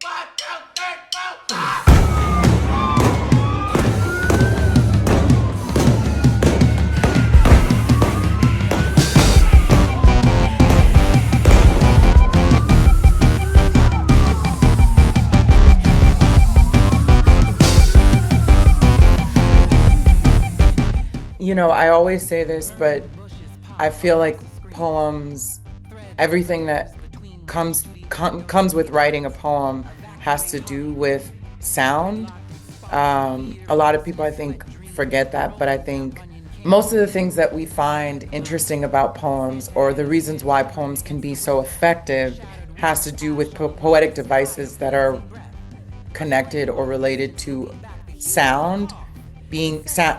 I always say this, but I feel like poems, everything that comes with writing a poem has to do with sound. A lot of people, I think, forget that, but I think most of the things that we find interesting about poems or the reasons why poems can be so effective has to do with poetic devices that are connected or related to sound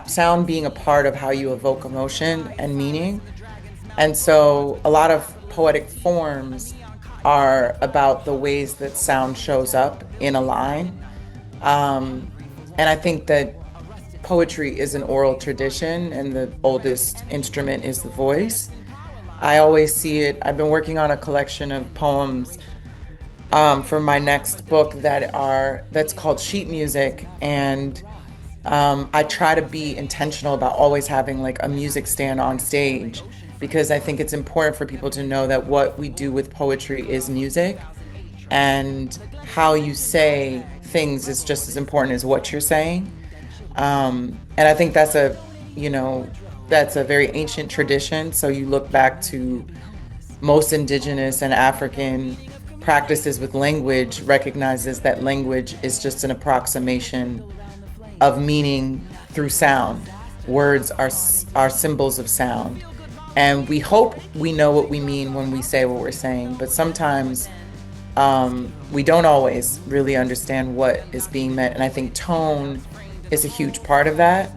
sound being a part of how you evoke emotion and meaning. And so a lot of poetic forms are about the ways that sound shows up in a line. Um, and I think that poetry is an oral tradition, and the oldest instrument is the voice. I always see it. I've been working on a collection of poems for my next book that's called sheet music, and I try to be intentional about always having like a music stand on stage because I think it's important for people to know that what we do with poetry is music, and how you say things is just as important as what you're saying. And I think that's a very ancient tradition. So you look back to most indigenous and African practices with language recognizes that language is just an approximation of meaning through sound. Words are symbols of sound. And we hope we know what we mean when we say what we're saying, but sometimes we don't always really understand what is being meant. And I think tone is a huge part of that.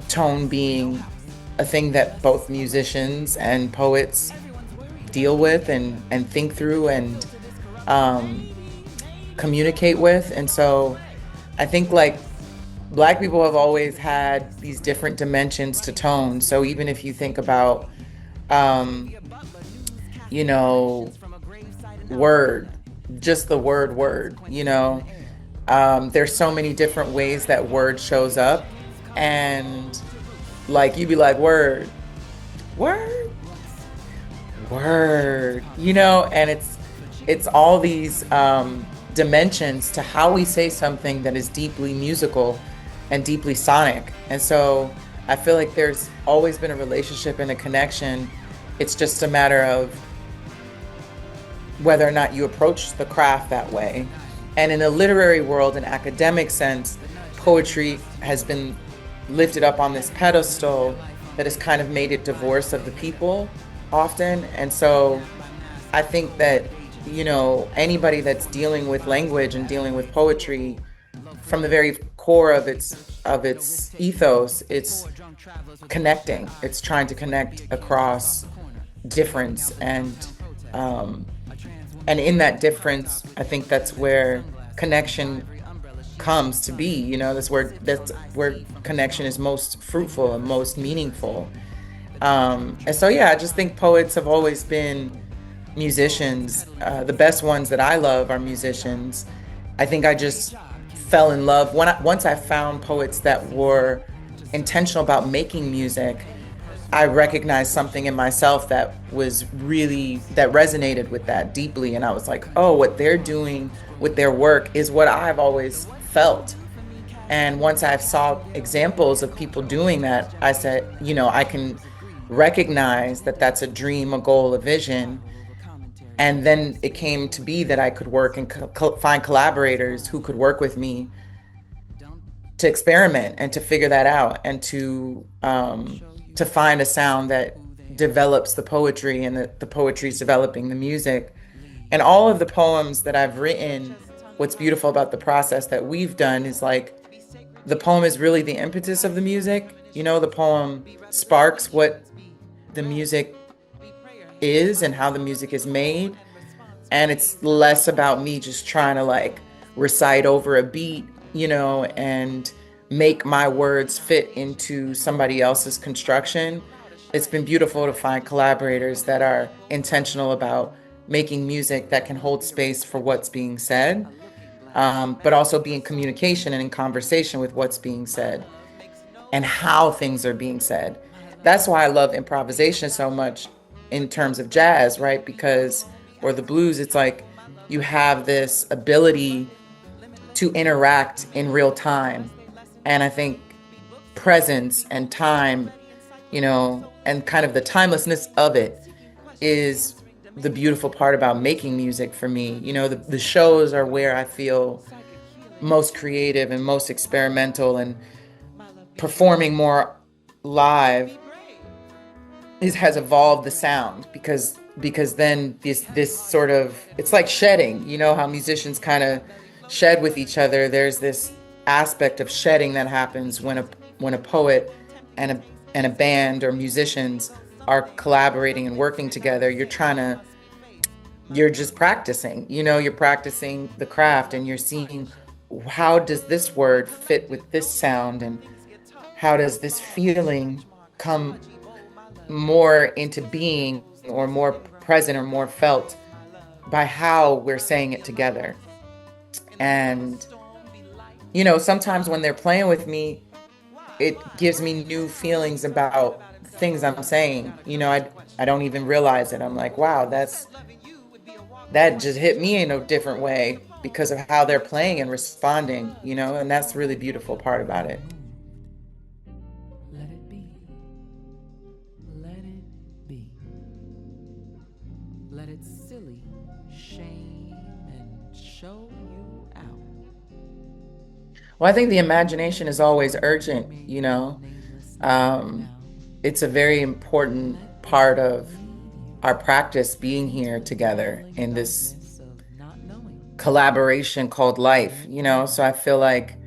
Tone being a thing that both musicians and poets deal with and think through and communicate with. And so I think like Black people have always had these different dimensions to tone. So even if you think about, um, you know, word, just the word, there's so many different ways that word shows up. And like you'd be like, word, word, and it's all these dimensions to how we say something that is deeply musical and deeply sonic. And so I feel like there's always been a relationship and a connection. It's just a matter of whether or not you approach the craft that way. And in a literary world, an academic sense, poetry has been lifted up on this pedestal that has kind of made it divorced of the people often. And so I think that, anybody that's dealing with language and dealing with poetry from the very core of its ethos, it's connecting. It's trying to connect across difference, and in that difference, I think that's where connection comes to be. That's where connection is most fruitful and most meaningful. And so, yeah, I just think poets have always been musicians. The best ones that I love are musicians. I think I just fell in love once I found poets that were intentional about making music. I recognized something in myself that resonated with that deeply. And I was like, oh, what they're doing with their work is what I've always felt. And once I saw examples of people doing that, I said, I can recognize that that's a dream, a goal, a vision. And then it came to be that I could work and find collaborators who could work with me to experiment and to figure that out, and to find a sound that develops the poetry, and the poetry is developing the music. And all of the poems that I've written, what's beautiful about the process that we've done is like the poem is really the impetus of the music. The poem sparks what the music is and how the music is made. And it's less about me just trying to like recite over a beat, and make my words fit into somebody else's construction. It's been beautiful to find collaborators that are intentional about making music that can hold space for what's being said, but also be in communication and in conversation with what's being said and how things are being said. That's why I love improvisation so much in terms of jazz, right? Because, or the blues, it's like you have this ability to interact in real time. And I think presence and time, and kind of the timelessness of it is the beautiful part about making music for me. The shows are where I feel most creative and most experimental, and performing more live has evolved the sound because then this sort of, it's like shedding, how musicians kind of shed with each other. There's this aspect of shedding that happens when a poet and a band or musicians are collaborating and working together. You're just practicing, you're practicing the craft, and you're seeing how does this word fit with this sound, and how does this feeling come more into being, or more present, or more felt by how we're saying it together. And sometimes when they're playing with me, it gives me new feelings about things I'm saying. I don't even realize it. I'm like, wow, that just hit me in a different way because of how they're playing and responding, and that's the really beautiful part about it. Let it be. Let it be. Let it silly shame and show you out. Well, I think the imagination is always urgent, it's a very important part of our practice being here together in this collaboration called life, so I feel like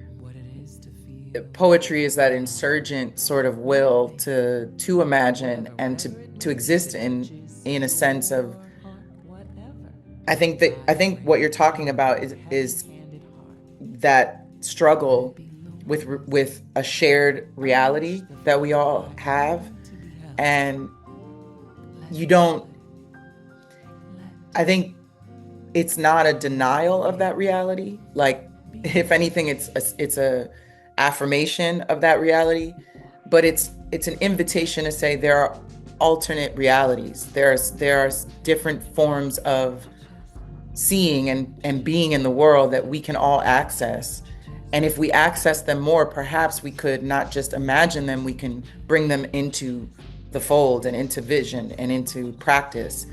poetry is that insurgent sort of will to imagine and to exist in a sense of, I think what you're talking about is that struggle with a shared reality that we all have. And you don't, I think it's not a denial of that reality. Like, if anything, it's a affirmation of that reality, but it's an invitation to say there are alternate realities. There are different forms of seeing and being in the world that we can all access. And if we access them more, perhaps we could not just imagine them, we can bring them into the fold and into vision and into practice,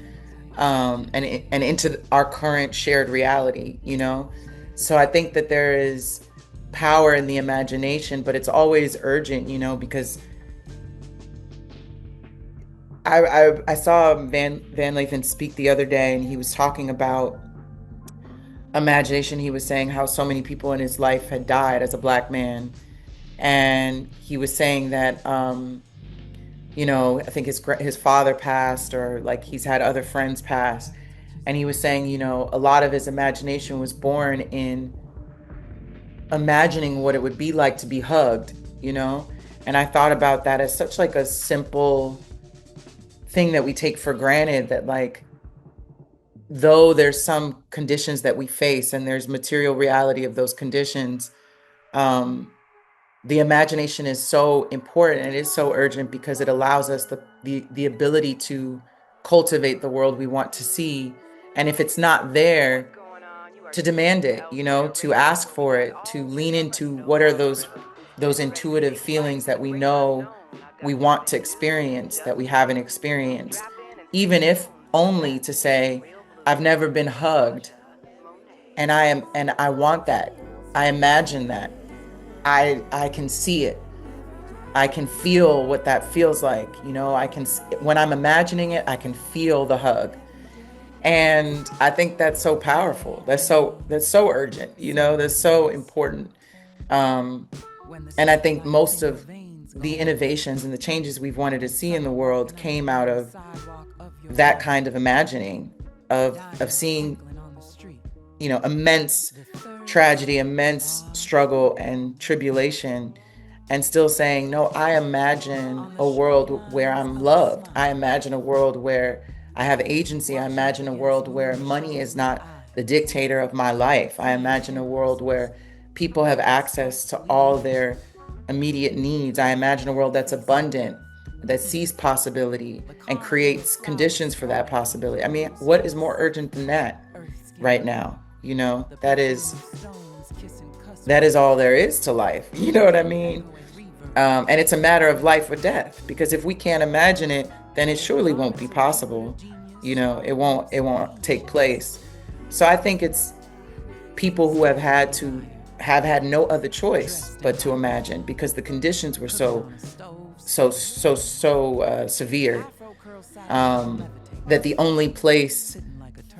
and into our current shared reality, So I think that there is power in the imagination, but it's always urgent, because I saw Van Lathan speak the other day, and he was talking about imagination. He was saying how so many people in his life had died as a Black man, and he was saying that I think his father passed, or like he's had other friends pass, and he was saying a lot of his imagination was born in imagining what it would be like to be hugged, and I thought about that as such like a simple thing that we take for granted, that like, though there's some conditions that we face and there's material reality of those conditions, um, the imagination is so important, and it is so urgent because it allows us the ability to cultivate the world we want to see. And if it's not there, to demand it, to ask for it, to lean into what are those intuitive feelings that we know we want to experience that we haven't experienced, even if only to say, I've never been hugged, and I want that. I imagine that. I can see it. I can feel what that feels like. When I'm imagining it, I can feel the hug. And I think that's so powerful. That's so urgent, that's so important. Um, and I think most of the innovations and the changes we've wanted to see in the world came out of that kind of imagining, of seeing, immense tragedy, immense struggle and tribulation, and still saying, no, I imagine a world where I'm loved. I imagine a world where I have agency. I imagine a world where money is not the dictator of my life. I imagine a world where people have access to all their immediate needs. I imagine a world that's abundant, that sees possibility and creates conditions for that possibility. I mean, what is more urgent than that right now? You know, that is all there is to life. You know what I mean? And it's a matter of life or death, because if we can't imagine it, then it surely won't be possible. You know, it won't take place. So I think it's people who have had no other choice but to imagine, because the conditions were so severe, that the only place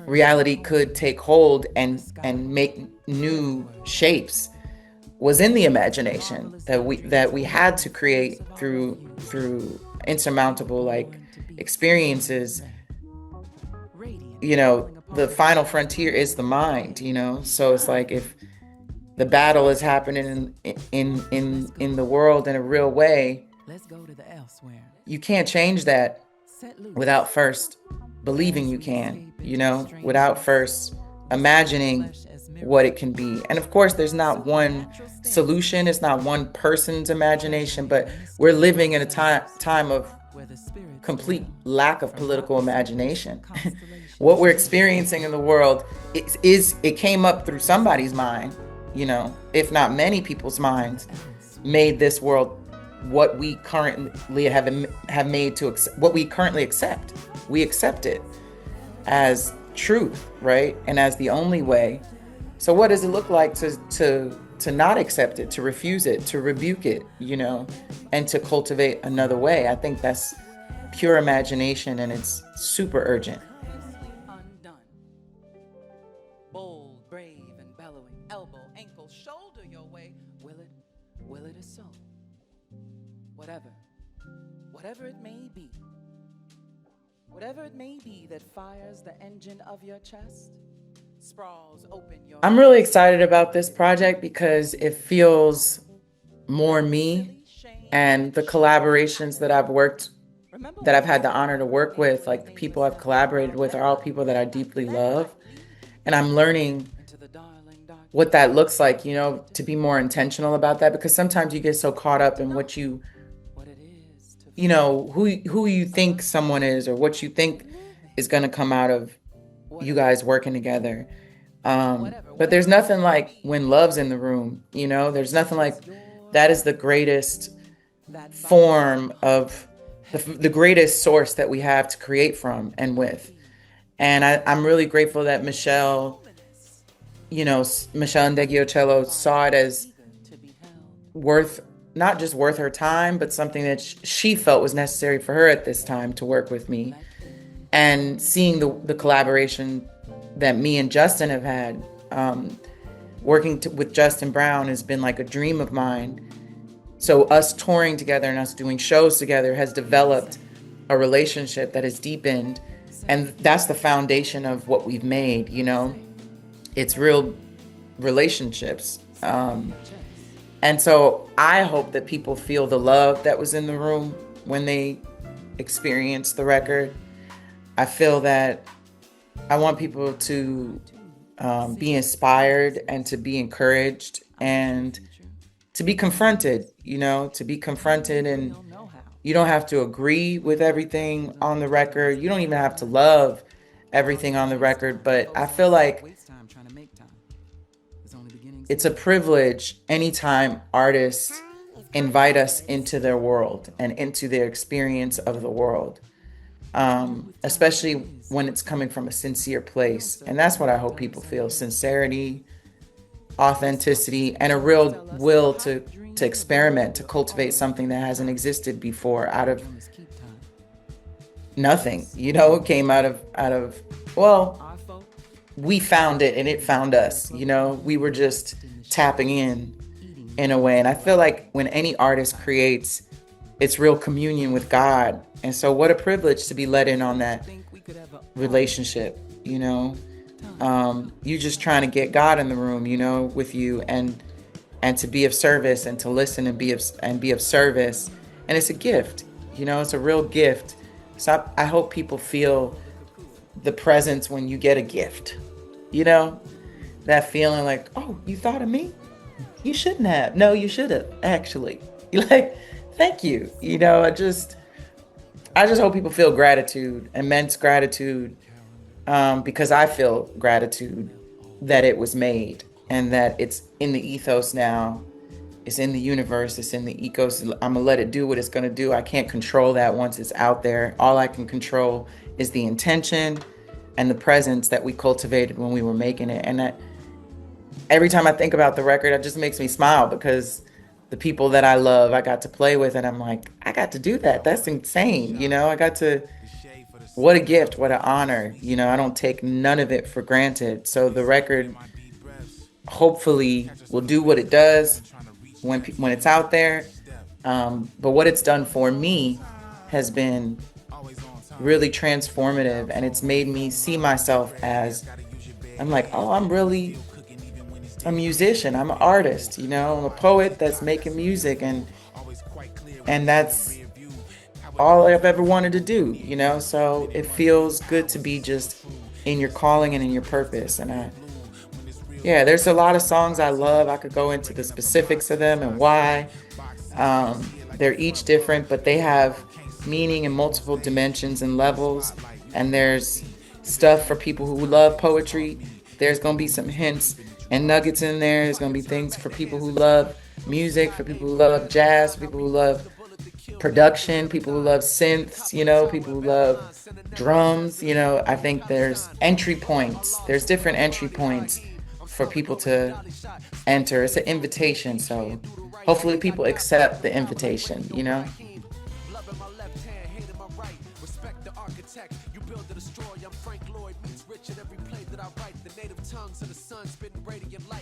reality could take hold and make new shapes was in the imagination, that we had to create through insurmountable like experiences. You know, the final frontier is the mind, you know. So it's like, if the battle is happening in the world in a real way, you can't change that without first believing you can, you know, without first imagining what it can be. And of course, there's not one solution, it's not one person's imagination, but we're living in a time of complete lack of political imagination. What we're experiencing in the world it came up through somebody's mind, you know, if not many people's minds, made this world what we currently have made to what we currently accept. We accept it as truth, right? And as the only way. So what does it look like to not accept it, to refuse it, to rebuke it, you know, and to cultivate another way? I think that's pure imagination, and it's super urgent. Bold, brave, and bellowing, elbow, ankle, shoulder your way. Will it is so. Whatever, whatever it may be, whatever it may be that fires the engine of your chest, sprawls open your I'm really excited about this project because it feels more me, and the collaborations that I've had the honor to work with, like the people I've collaborated with, are all people that I deeply love. And I'm learning what that looks like, you know, to be more intentional about that, because sometimes you get so caught up in what you know, who you think someone is, or what you think is going to come out of you guys working together. But there's nothing like when love's in the room, you know, there's nothing like that is the greatest form of the greatest source that we have to create from and with. And I'm really grateful that Michelle, you know, Michelle Ndegeocello saw it as worth, not just worth her time, but something that she felt was necessary for her at this time to work with me. And seeing the collaboration that me and Justin have had, working with Justin Brown has been like a dream of mine. So us touring together and us doing shows together has developed a relationship that has deepened. And that's the foundation of what we've made, you know? It's real relationships. And so I hope that people feel the love that was in the room when they experience the record. I feel that I want people to be inspired and to be encouraged and to be confronted, you know, to be confronted. And you don't have to agree with everything on the record. You don't even have to love everything on the record. But I feel like it's a privilege anytime artists invite us into their world and into their experience of the world, especially when it's coming from a sincere place. And that's what I hope people feel: sincerity, authenticity, and a real will to experiment, to cultivate something that hasn't existed before out of nothing. You know, it came out of well, we found it and it found us. You know, we were just tapping in a way. And I feel like when any artist creates, it's real communion with God. And so what a privilege to be let in on that relationship, you know. You just trying to get God in the room, you know, with you, and to be of service and to listen and be of service. And it's a gift, you know, it's a real gift. So I hope people feel the presence when you get a gift, you know, that feeling like, oh, you thought of me? You shouldn't have. No, you should have, actually. You're like, thank you. I just hope people feel gratitude, immense gratitude, because I feel gratitude that it was made and that it's in the ethos now. It's in the universe. It's in the ecosystem. I'm gonna let it do what it's gonna do. I can't control that once it's out there. All I can control is the intention and the presence that we cultivated when we were making it. And that every time I think about the record, it just makes me smile because the people that I love, I got to play with, and I'm like, I got to do that. That's insane. I got to, what a gift, what an honor. I don't take none of it for granted. So the record hopefully will do what it does when it's out there. But what it's done for me has been really transformative, and it's made me see myself as, I'm like, oh, I'm really a musician. I'm an artist, I'm a poet that's making music, and that's all I've ever wanted to do, So it feels good to be just in your calling and in your purpose. Yeah, there's a lot of songs I love. I could go into the specifics of them and why. They're each different, but they have meaning in multiple dimensions and levels. And there's stuff for people who love poetry. There's going to be some hints and nuggets in there. There's going to be things for people who love music, for people who love jazz, for people who love production, people who love synths, people who love drums. I think there's entry points. There's different entry points for people to enter. It's an invitation. So hopefully people accept the invitation. Tongues of the sun spitting radiant light.